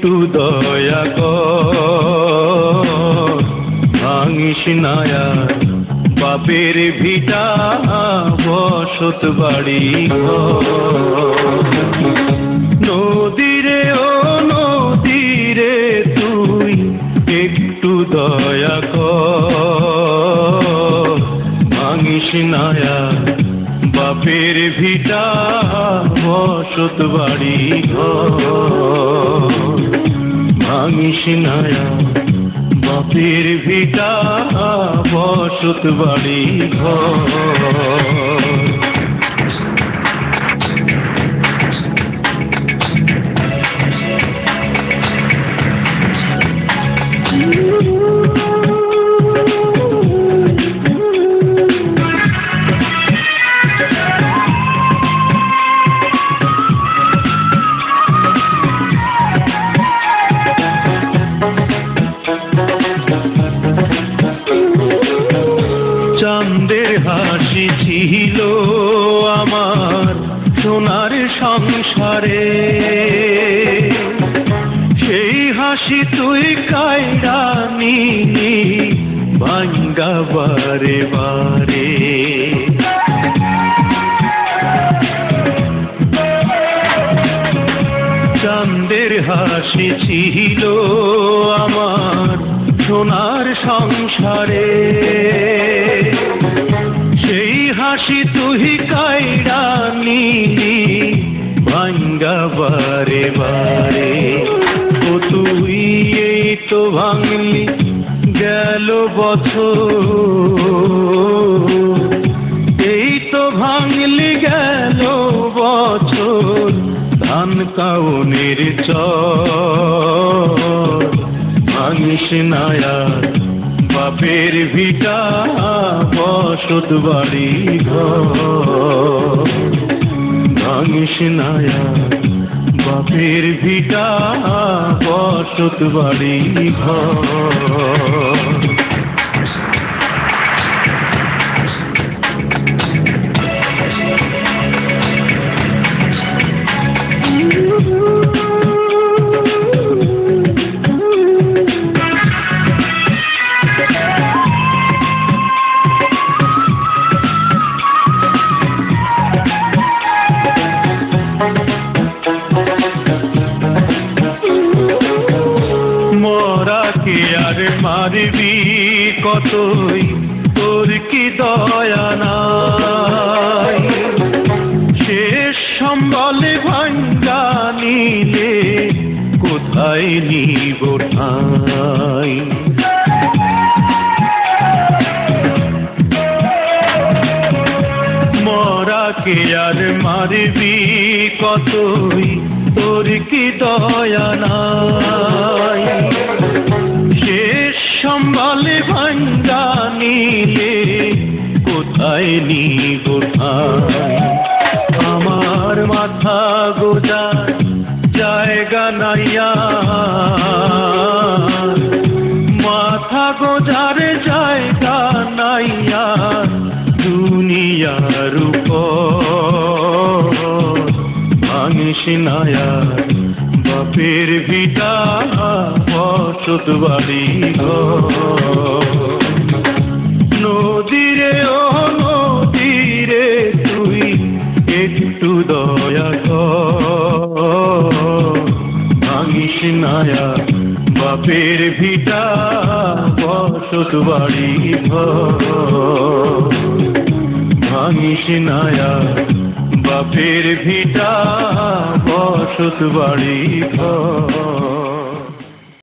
একটু দয়া কর, ভাঙিস না আর বাপের ভিটা বসত বাড়ি নদীরে ও নদীরে তুই একটু দয়া কর, ভাঙিস না আর বাপের ভিটা বসত বাড়ি ভাঙিস না আর বাপের ভিটা বসত বাড়ি চাঁদের হাসি ছিল আমার সোনার সংসারে, সেই হাসি তুই কায়রা নিলি ভাঙ্গা বারে বারে। চাঁদের হাসি ছিল আমার সোনার সংসারে, সেই হাসি তুই কায়রা নিলি ভাঙ্গা বারে বারে। ও তুই এই তো ভাঙলি গেল বছর, এই তো ভাঙলি গেল বছর ধান কাউনের চর, ভাঙিস না আর বাপের ভিটা বসত বাড়ি ভাঙিস না আর বাপের ভিটা বসত বাড়ি মরাকে আর মারবি কতই, তোর কি দয়া নাই? শেষ সম্বলে ভাঙ্গা নিলে কোথায় নিব ঠাই? মরাকে আর মারবি কতই, তোর কি দয়া নাই? শেষ সম্বলে ভাঙ্গা নিলে কোথায় নিব ঠাই? আমার মাথা গোজার জায়গা নাইয়া, মাথা গোজার জায়গা নাইয়া দুনিয়ার উপর, ভাঙিস না আর বাপের ভিটা বসত বাড়ি নদীরে ও নদীরে তুই একটু দয়া কর, ভাঙিস না আর বাপের ভিটা বসত বাড়ি ভাঙিস না আর বাপের ভিটা বসত বাড়ি